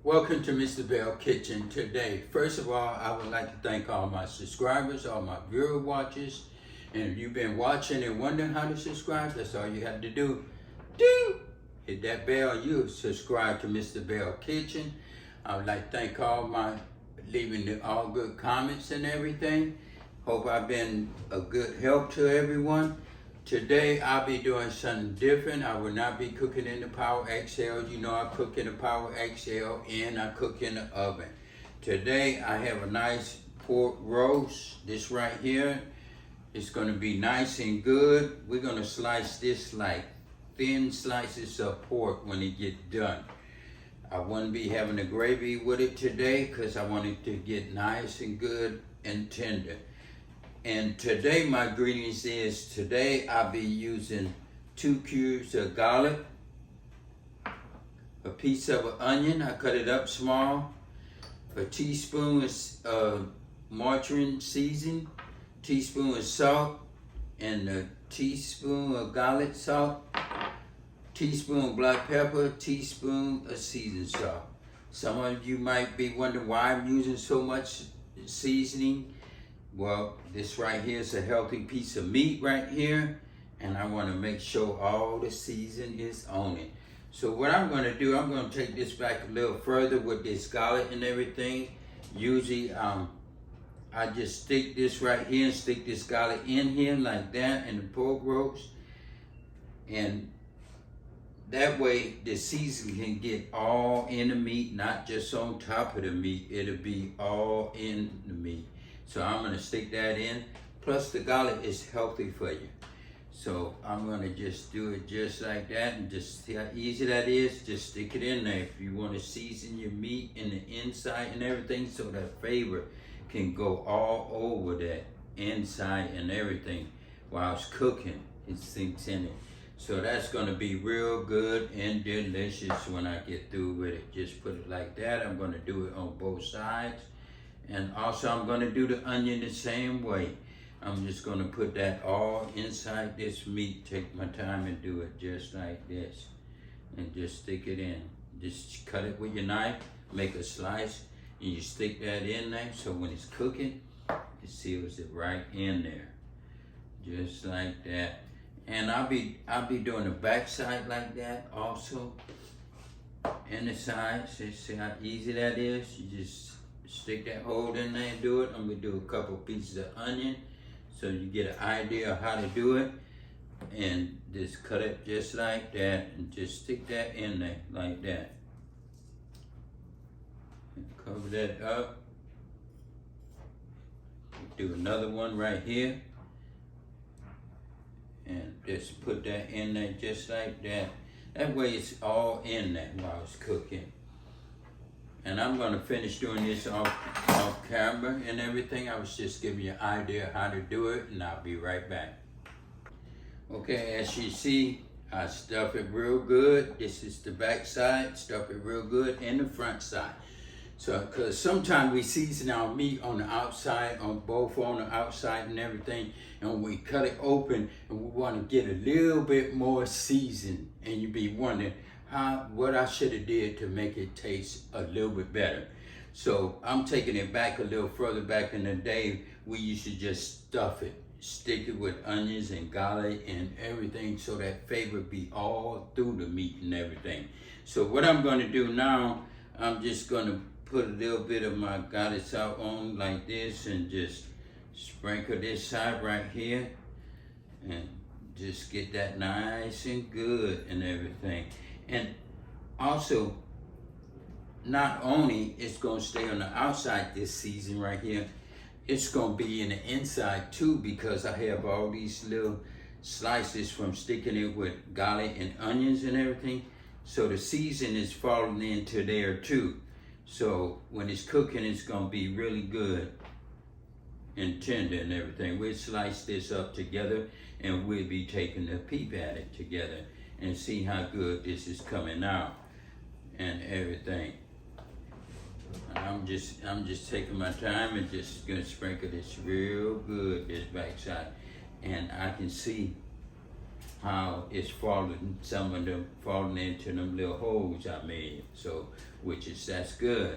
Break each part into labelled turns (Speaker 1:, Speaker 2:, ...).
Speaker 1: Welcome to Mr. Belle Kitchen today. First of all, I would like to thank all my subscribers, all my viewer watchers. And if you've been watching and wondering how to subscribe, that's all you have to do. Ding! Hit that bell, you subscribe to Mr. Belle Kitchen. I would like to thank all my leaving all good comments and everything. Hope I've been a good help to everyone. Today I'll be doing something different. I will not be cooking in the Power XL. You know I cook in the Power XL and I cook in the oven. Today I have a nice pork roast. This right here is going to be nice and good. We're going to slice this like thin slices of pork when it gets done. I won't be having a gravy with it today because I want it to get nice and good and tender. And today my ingredients is, today I'll be using 2 cubes of garlic, a piece of an onion, I cut it up small, a teaspoon of margarine seasoning, teaspoon of salt, and a teaspoon of garlic salt, teaspoon of black pepper, teaspoon of seasoned salt. Some of you might be wondering why I'm using so much seasoning. Well, this right here is a healthy piece of meat right here, and I want to make sure all the season is on it. So what I'm going to do, I'm going to take this back a little further with this garlic and everything. Usually, I just stick this right here and stick this garlic in here like that in the pork roast, and that way the seasoning can get all in the meat, not just on top of the meat. It'll be all in the meat. So I'm going to stick that in. Plus the garlic is healthy for you. So I'm going to just do it just like that, and just see how easy that is. Just stick it in there. If you want to season your meat in the inside and everything so that flavor can go all over that inside and everything while it's cooking. It sinks in it. So that's going to be real good and delicious when I get through with it. Just put it like that. I'm going to do it on both sides. And also I'm going to do the onion the same way. I'm just going to put that all inside this meat. Take my time and do it just like this. And just stick it in. Just cut it with your knife, make a slice, and you stick that in there so when it's cooking, it seals it right in there. Just like that. And I'll be doing the back side like that also. And the sides. See how easy that is? You just stick that hole in there and do it. I'm going to do a couple pieces of onion so you get an idea of how to do it. And just cut it just like that and just stick that in there like that. And cover that up. Do another one right here. And just put that in there just like that. That way it's all in there while it's cooking. And I'm going to finish doing this off camera and everything. I was just giving you an idea how to do it, and I'll be right back. Okay, as you see, I stuff it real good. This is the back side, stuff it real good, and the front side. So, because sometimes we season our meat on the outside, on the outside and everything, and we cut it open, and we want to get a little bit more seasoned, and you be wondering, what I should have did to make it taste a little bit better. So I'm taking it back a little further. Back in the day, we used to just stuff it, stick it with onions and garlic and everything so that flavor be all through the meat and everything. So what I'm going to do now, I'm just going to put a little bit of my garlic salt on like this and just sprinkle this side right here and just get that nice and good and everything. And also, not only it's going to stay on the outside this season right here, it's going to be in the inside too, because I have all these little slices from sticking it with garlic and onions and everything. So the season is falling into there too. So when it's cooking, it's going to be really good and tender and everything. We'll slice this up together and we'll be taking a peep at it together and see how good this is coming out and everything. I'm just taking my time and just gonna sprinkle this real good, this backside. And I can see how it's falling, some of them falling into them little holes I made. So, that's good.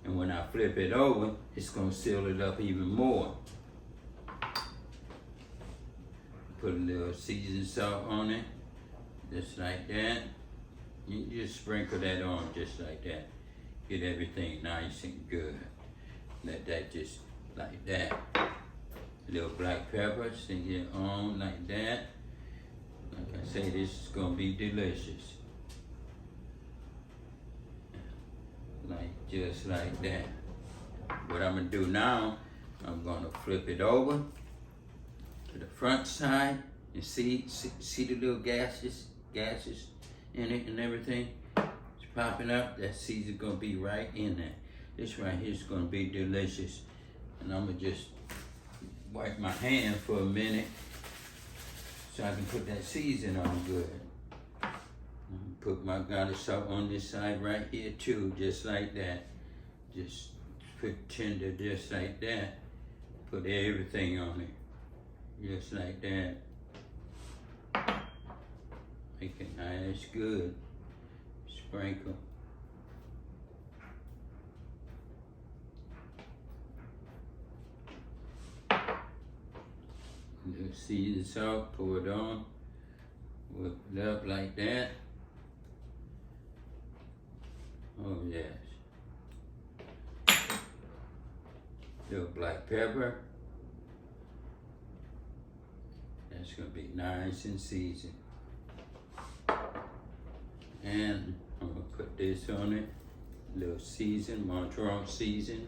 Speaker 1: And when I flip it over, it's gonna seal it up even more. Put a little seasoned salt on it, just like that. You just sprinkle that on just like that. Get everything nice and good. Let that just like that. A little black pepper, sink it on like that. Like I say, this is gonna be delicious. Just like that. What I'm gonna do now, I'm gonna flip it over to the front side and see the little gases in it and everything. It's popping up. That season gonna be right in there. This right here is gonna be delicious. And I'm gonna just wipe my hand for a minute so I can put that season on good. Put my garlic salt on this side right here too, just like that. Just put tender just like that. Put everything on it, just like that. Make it nice, good. Sprinkle. The seasoned salt, pour it on. Whip it up like that. Oh yes. Little black pepper. That's gonna be nice and seasoned. And I'm gonna put this on it. Little seasoned, Montreal season.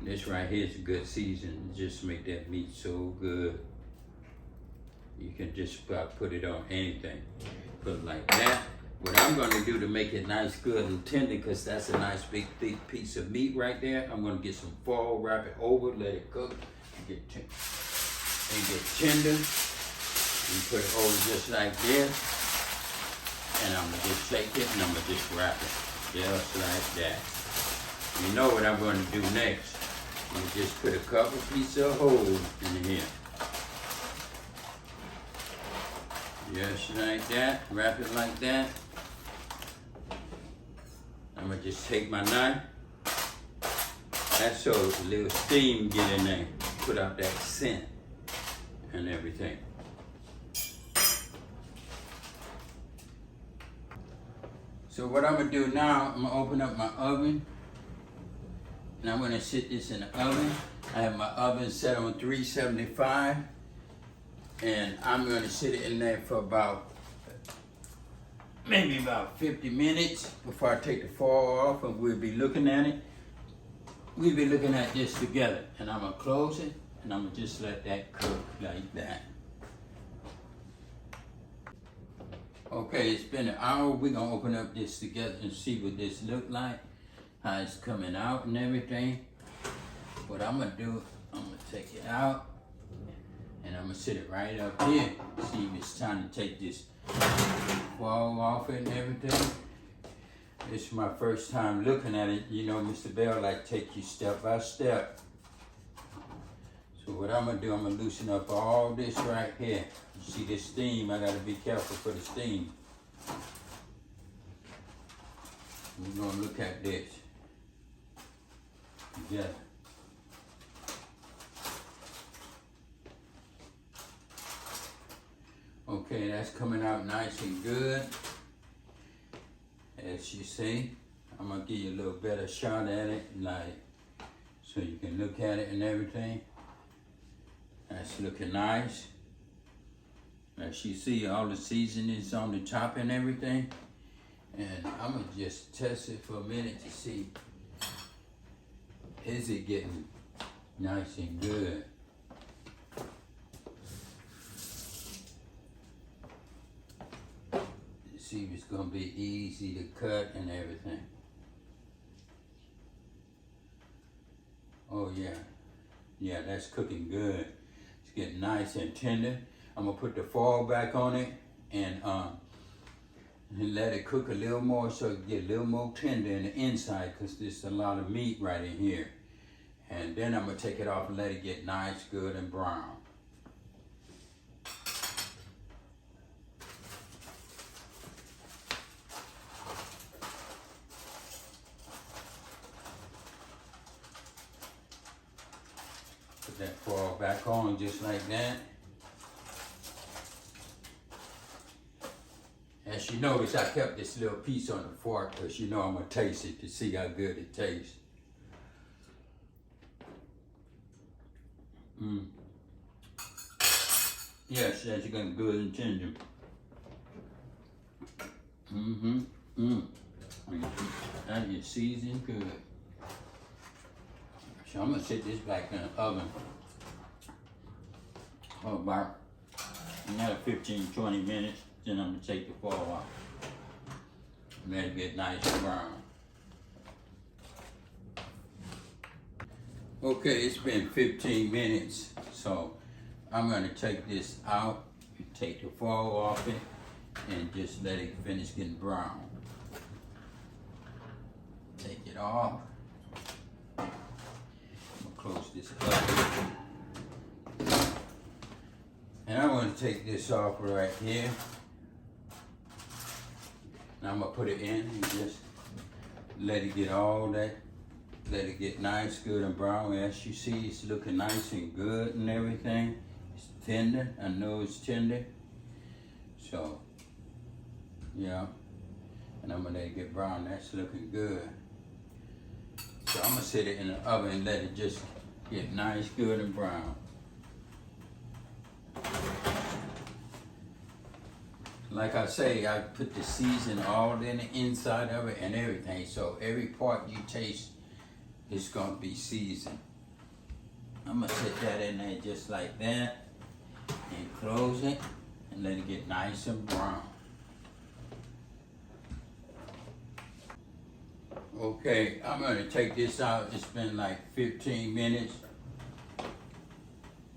Speaker 1: This right here is a good season. Just make that meat so good. You can just about put it on anything. Put it like that. What I'm gonna do to make it nice, good, and tender, because that's a nice big thick piece of meat right there, I'm gonna get some foil, wrap it over, let it cook, and get tender, and put it over just like this. And I'm gonna just take it and I'm gonna just wrap it, just like that. You know what I'm gonna do next. I'm gonna just put a couple pieces of holes in here. Just like that, wrap it like that. I'm gonna just take my knife. That's so a little steam get in there, put out that scent and everything. So what I'm gonna do now, I'm gonna open up my oven and I'm gonna sit this in the oven. I have my oven set on 375 and I'm gonna sit it in there for maybe about 50 minutes before I take the foil off, and we'll be looking at it. We'll be looking at this together, and I'm gonna close it and I'm gonna just let that cook like that. Okay, it's been an hour. We're gonna open up this together and see what this look like, how it's coming out and everything. What I'm gonna do, I'm gonna take it out and I'm gonna sit it right up here. See if it's time to take this foil off it and everything. This is my first time looking at it. You know, Mr. Belle like take you step by step. So what I'm gonna do, I'm gonna loosen up all this right here. You see this steam, I gotta be careful for the steam. We're gonna look at this together. Okay, that's coming out nice and good. As you see, I'm gonna give you a little better shot at it, like, so you can look at it and everything. That's looking nice. As you see, all the seasonings on the top and everything. And I'm gonna just test it for a minute to see, is it getting nice and good? See if it's gonna be easy to cut and everything. Oh yeah, yeah, that's cooking good. It's getting nice and tender. I'm gonna put the foil back on it and let it cook a little more so it get a little more tender in the inside, because there's a lot of meat right in here. And then I'm gonna take it off and let it get nice, good, and brown. put that foil back on just like that. As you notice, I kept this little piece on the fork because you know I'm gonna taste it to see how good it tastes. Yes, that's gonna be good and tender. That is seasoned good. So I'm gonna set this back in the oven for about another 15-20 minutes. Then I'm gonna take the foil off. Let it get nice and brown. Okay, it's been 15 minutes, so I'm gonna take this out, take the foil off it, and just let it finish getting brown. Take it off. I'm gonna close this up. And I want to take this off right here. Now I'm gonna put it in and just let it get all that, let it get nice, good and brown. As you see, it's looking nice and good and everything. It's tender, I know it's tender. So, yeah, and I'm gonna let it get brown. That's looking good. So I'm gonna set it in the oven and let it just get nice, good and brown. Like I say, I put the season all in the inside of it and everything. So every part you taste is gonna be seasoned. I'm gonna set that in there just like that and close it and let it get nice and brown. Okay, I'm gonna take this out. It's been like 15 minutes.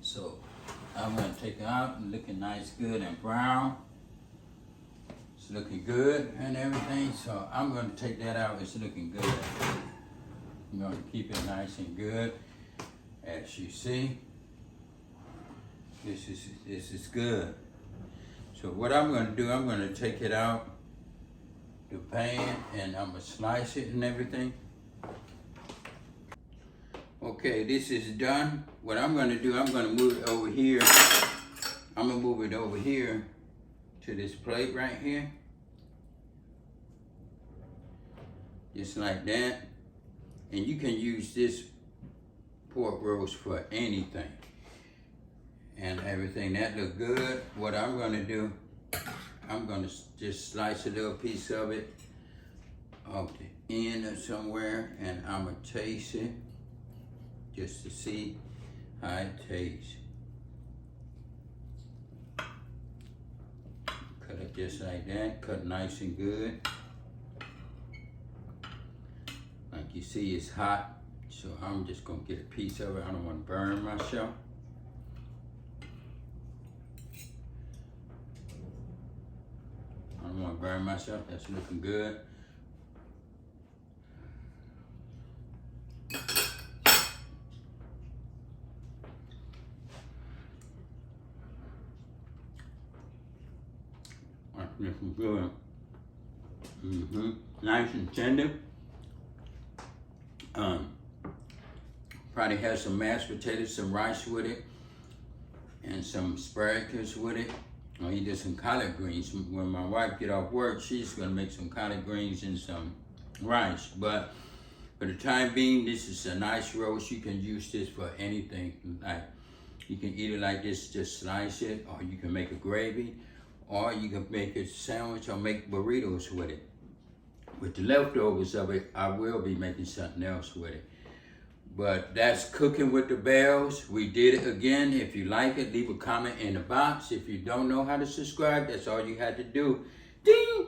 Speaker 1: So I'm gonna take it out and looking nice, good and brown. It's looking good and everything. So I'm gonna take that out. It's looking good. I'm gonna keep it nice and good. As you see, this is good. So what I'm gonna do, I'm gonna take it out the pan and I'm gonna slice it and everything. Okay, this is done. What I'm gonna do, I'm gonna move it over here. I'm gonna move it over here to this plate right here. Just like that. And you can use this pork roast for anything and everything. That look good. What I'm gonna do, I'm gonna just slice a little piece of it off the end or somewhere, and I'm gonna taste it just to see how it tastes. Cut it just like that, cut nice and good. Like you see, it's hot, so I'm just gonna get a piece of it. I don't wanna burn myself. I don't want to burn myself. That's looking good. That's looking good. Nice and tender. Probably has some mashed potatoes, some rice with it, and some asparagus with it. Or either some collard greens. When my wife get off work, she's gonna make some collard greens and some rice. But for the time being, this is a nice roast. You can use this for anything. Like you can eat it like this, just slice it, or you can make a gravy, or you can make a sandwich or make burritos with it. With the leftovers of it, I will be making something else with it. But that's Cooking with the Bells. We did it again. If you like it, leave a comment in the box. If you don't know how to subscribe, that's all you had to do. Ding!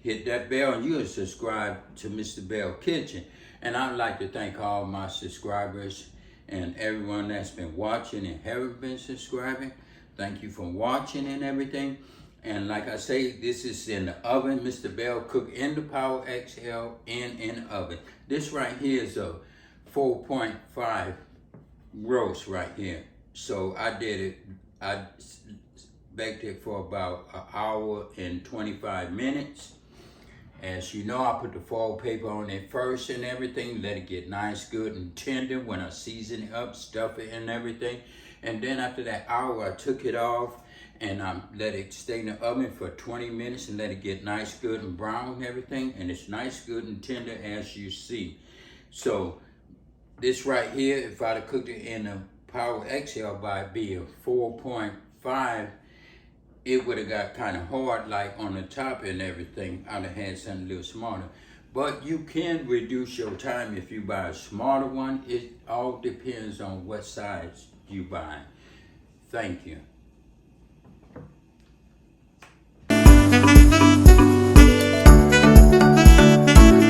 Speaker 1: Hit that bell and you'll subscribe to Mr. Belle Kitchen. And I'd like to thank all my subscribers and everyone that's been watching and haven't been subscribing. Thank you for watching and everything. And like I say, this is in the oven. Mr. Belle cook in the Power XL in the oven. This right here is a 4.5 roast right here. So I did it, I baked it for about an hour and 25 minutes. As you know, I put the foil paper on it first and everything, let it get nice, good, and tender when I season it up, stuff it and everything. And then after that hour, I took it off and I let it stay in the oven for 20 minutes and let it get nice, good, and brown and everything. And it's nice, good, and tender as you see. So this right here, if I'd have cooked it in a Power XL by be a 4.5, it would have got kind of hard like on the top and everything. I'd have had something a little smaller. But you can reduce your time if you buy a smaller one. It all depends on what size you buy. Thank you.